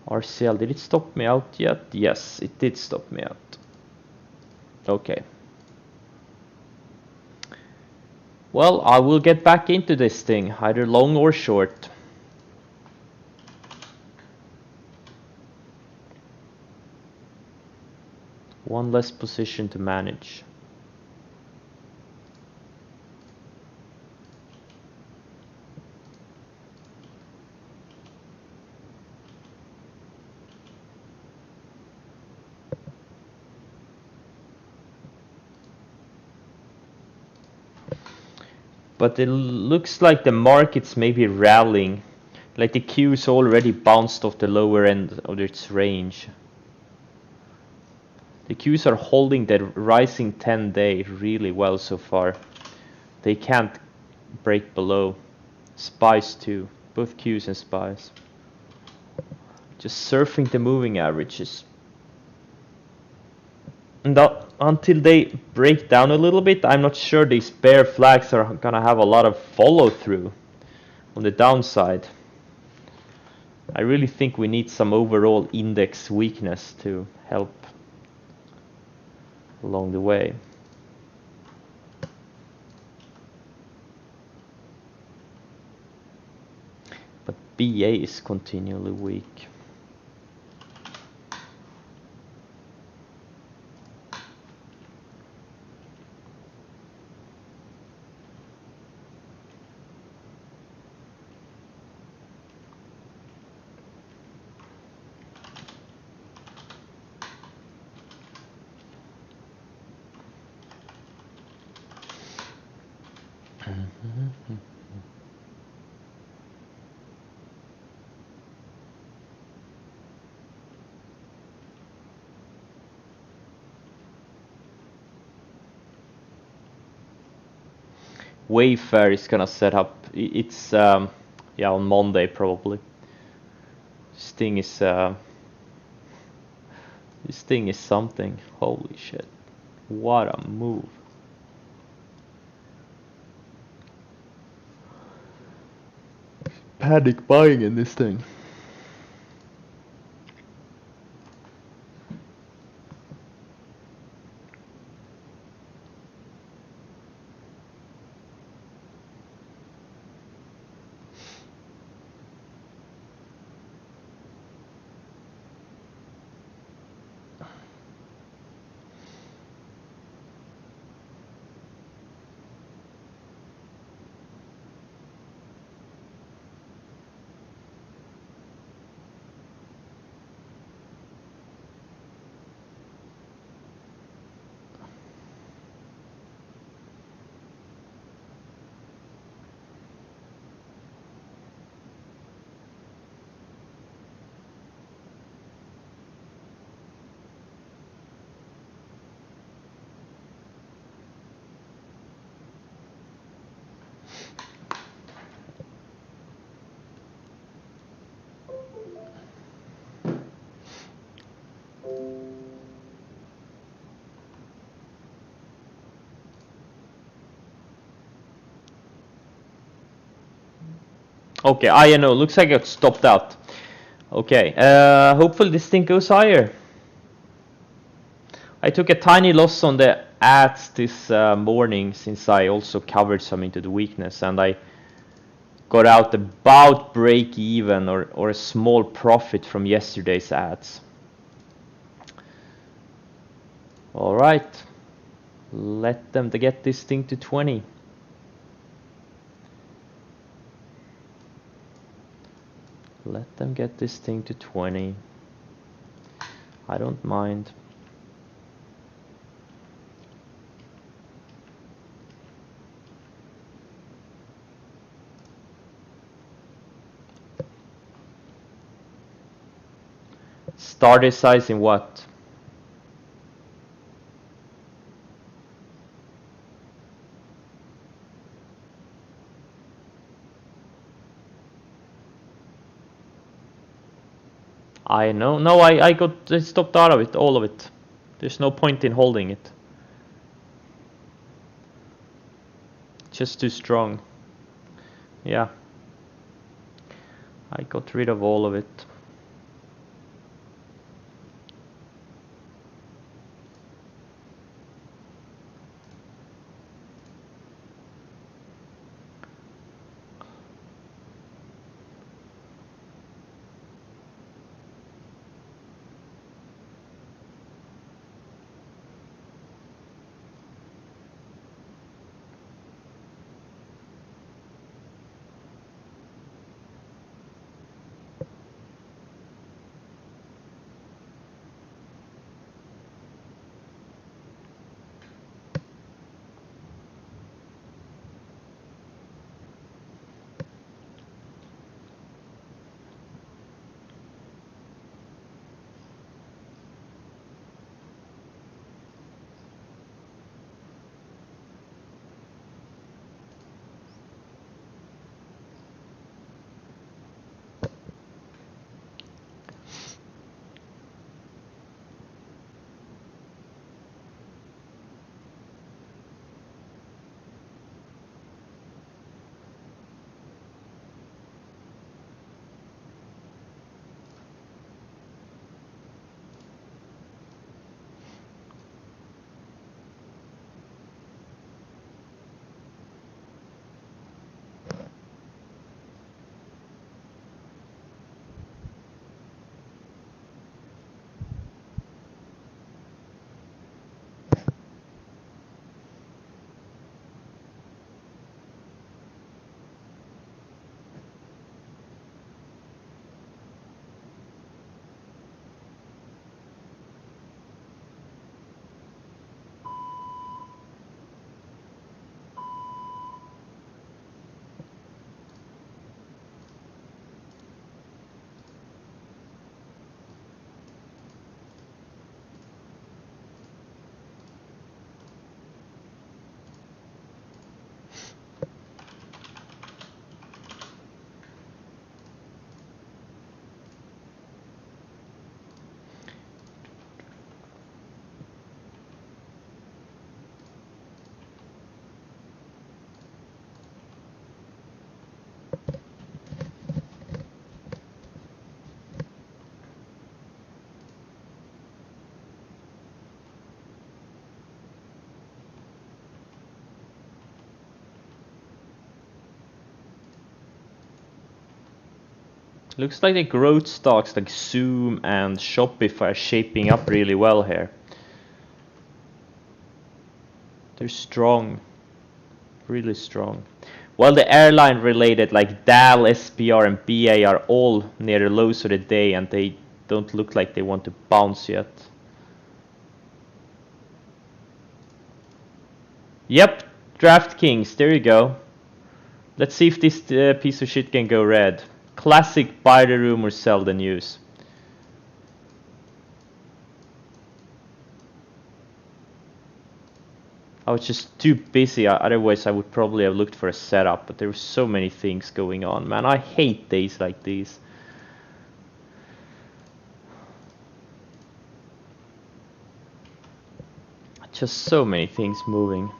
Speaker 1: RCL, did it stop me out yet? Yes, it did stop me out. Okay. Well, I will get back into this thing, either long or short. One less position to manage. But it looks like the market's maybe rallying. Like the Q's already bounced off the lower end of its range. The Qs are holding the rising 10-day really well so far. They can't break below. SPYs too. Both Qs and SPYs. Just surfing the moving averages. And until they break down a little bit, I'm not sure these bear flags are gonna have a lot of follow through on the downside. I really think we need some overall index weakness to help along the way. But BA is continually weak. Wayfair is gonna set up. It's yeah, on Monday probably. This thing is something. Holy shit! What a move! Panic buying in this thing. Okay, I know. Looks like it stopped out. Okay, hopefully this thing goes higher. I took a tiny loss on the ads this morning since I also covered some into the weakness, and I got out about break even or a small profit from yesterday's ads. All right, let them get this thing to 20. Let them get this thing to 20. I don't mind. Starter size in what? I know. No, I stopped out of it, all of it. There's no point in holding it. Just too strong. Yeah. I got rid of all of it. Looks like the growth stocks like Zoom and Shopify are shaping up really well here. They're strong, really strong. While the airline related like DAL, SPR and BA are all near the lows of the day and they don't look like they want to bounce yet. Yep, DraftKings, there you go. Let's see if this piece of shit can go red. Classic buy the rumor, sell the news. I was just too busy, otherwise I would probably have looked for a setup, but there were so many things going on, man. I hate days like these. Just so many things moving.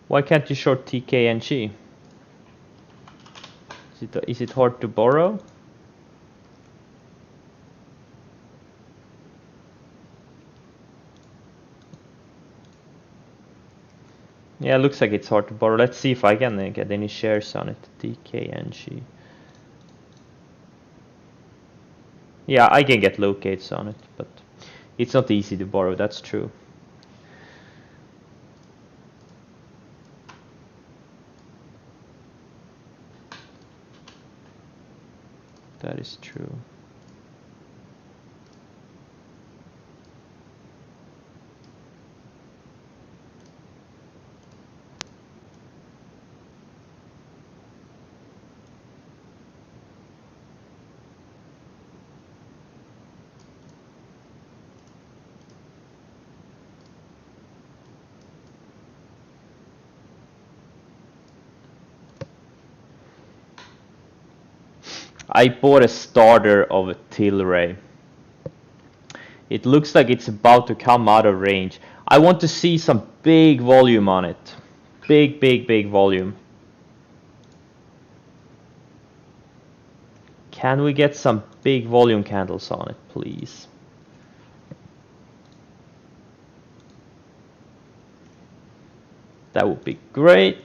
Speaker 1: Why can't you short TKNG? Is it hard to borrow? Yeah, it looks like it's hard to borrow. Let's see if I can get any shares on it. TKNG. Yeah, I can get locates on it, but it's not easy to borrow, that's true. That is true. I bought a starter of a Tilray. It looks like it's about to come out of range. I want to see some big volume on it. Big volume. Can we get some big volume candles on it, please? That would be great.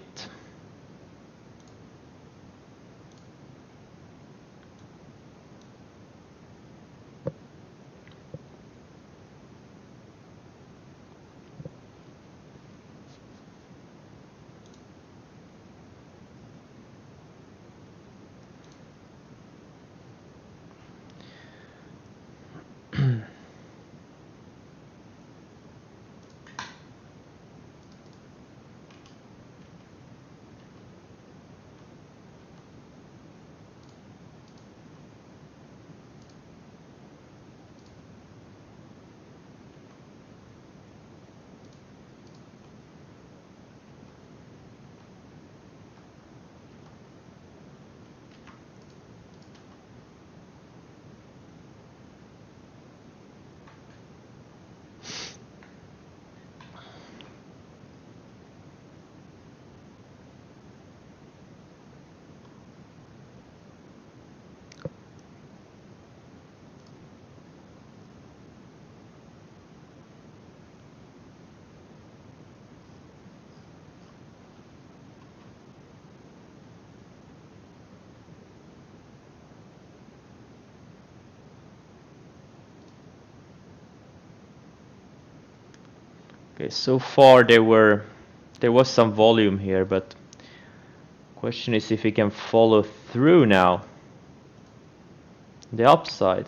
Speaker 1: Okay, so far there was some volume here, but question is if we can follow through now. The upside.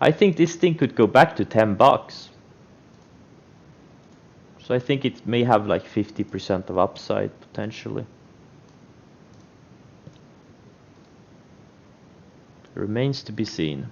Speaker 1: I think this thing could go back to 10 bucks. So I think it may have like 50% of upside potentially. Remains to be seen.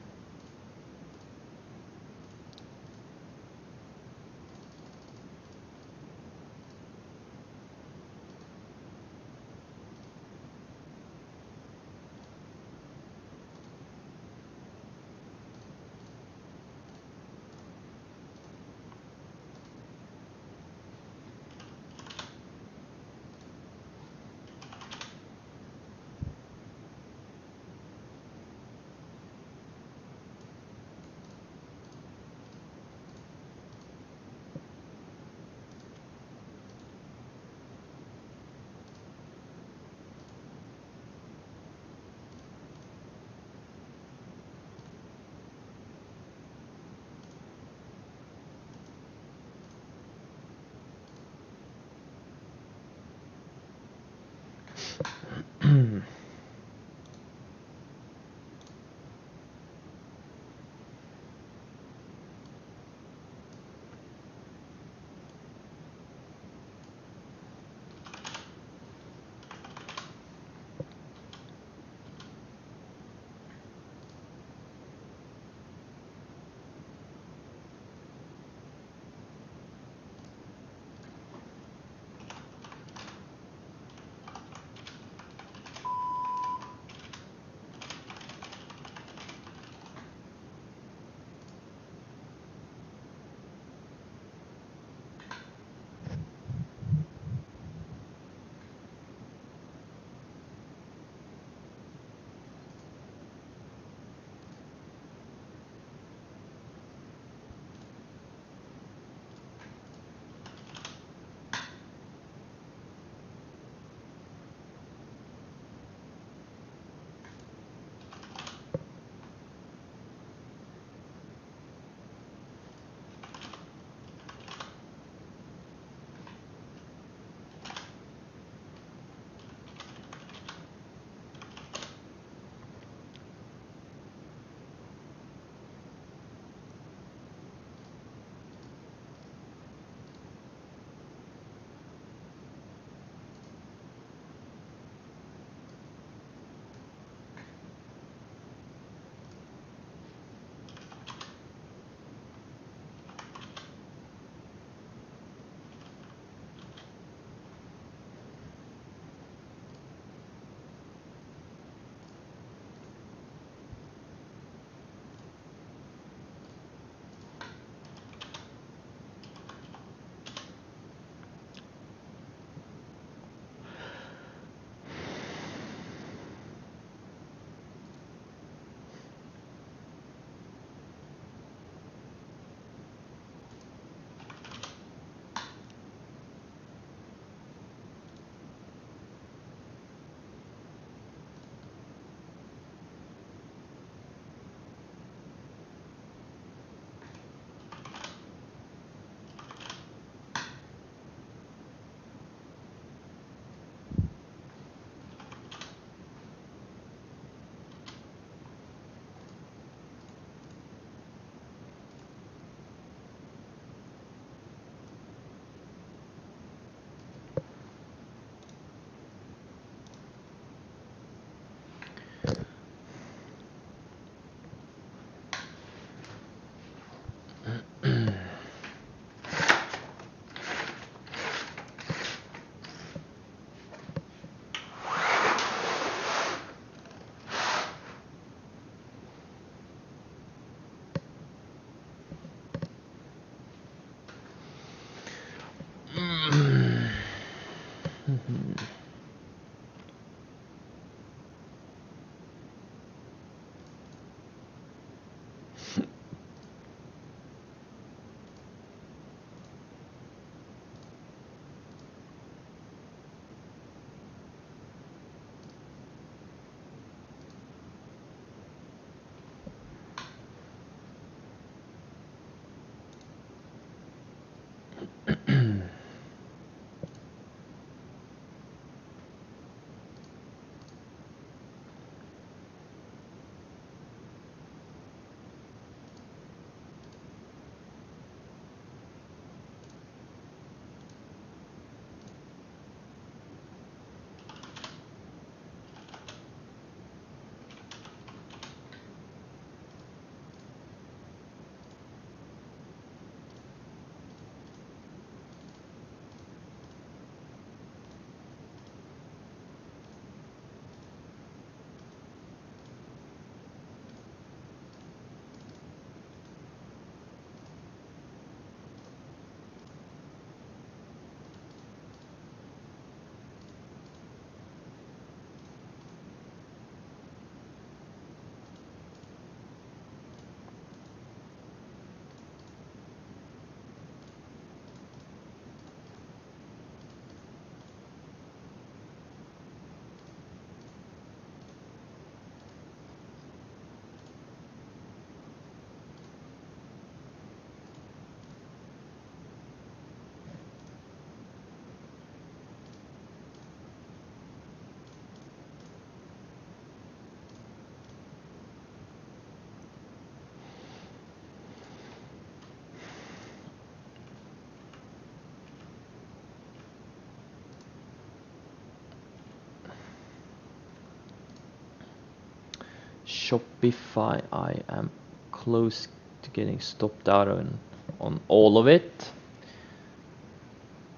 Speaker 1: Shopify, I am close to getting stopped out on all of it.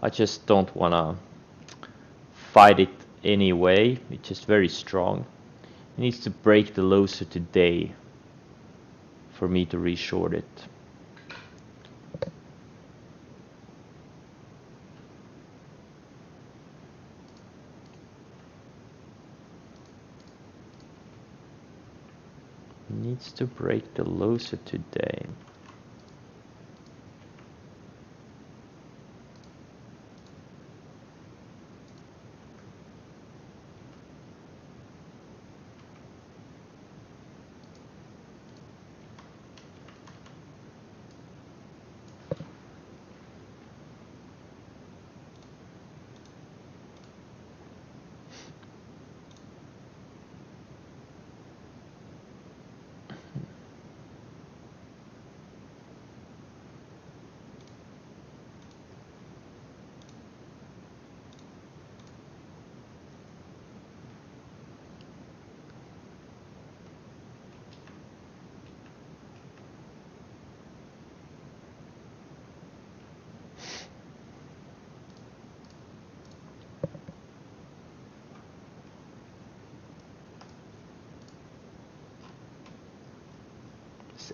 Speaker 1: I just don't wanna fight it anyway. It's just very strong. It needs to break the lows of today for me to reshort it. It needs to break the lows of today.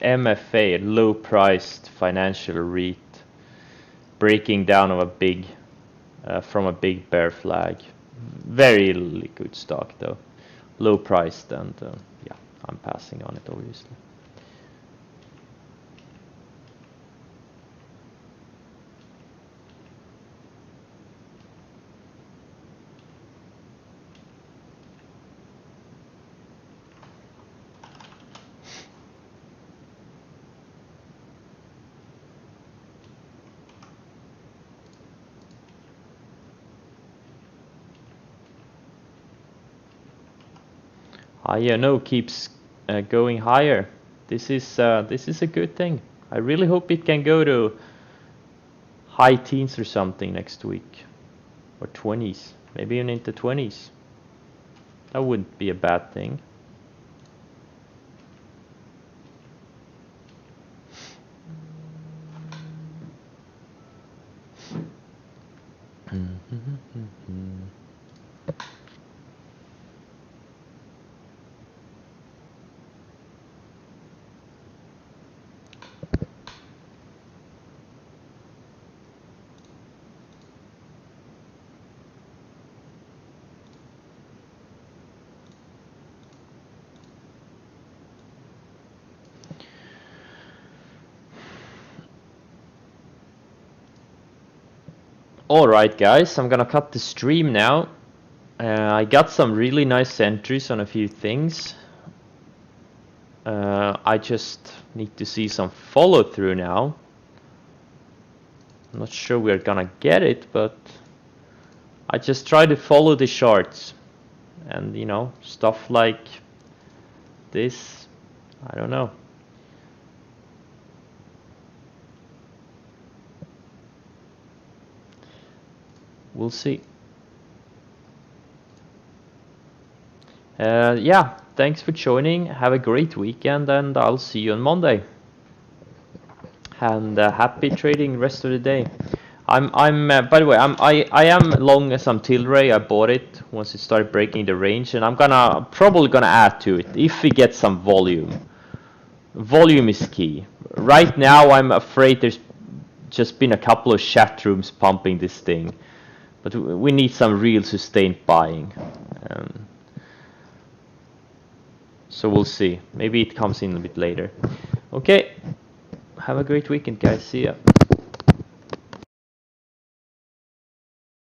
Speaker 1: MFA, a low-priced financial REIT, breaking down of a big from a big bear flag. Very liquid stock though, low-priced, and yeah, I'm passing on it obviously. INO keeps going higher. This is a good thing. I really hope it can go to high teens or something next week, or 20s, maybe even into 20s. That wouldn't be a bad thing. Alright guys, I'm gonna cut the stream now. I got some really nice entries on a few things. I just need to see some follow through now. I'm not sure we're gonna get it, but I just try to follow the charts. And you know, stuff like this, I don't know. We'll see. Yeah, thanks for joining. Have a great weekend, and I'll see you on Monday. And happy trading rest of the day. By the way, I am long some Tilray. I bought it once it started breaking the range, and I'm probably gonna add to it if we get some volume. Volume is key. Right now, I'm afraid there's just been a couple of chat rooms pumping this thing, but we need some real sustained buying. So we'll see. Maybe it comes in a bit later. Okay. Have a great weekend, guys. See ya.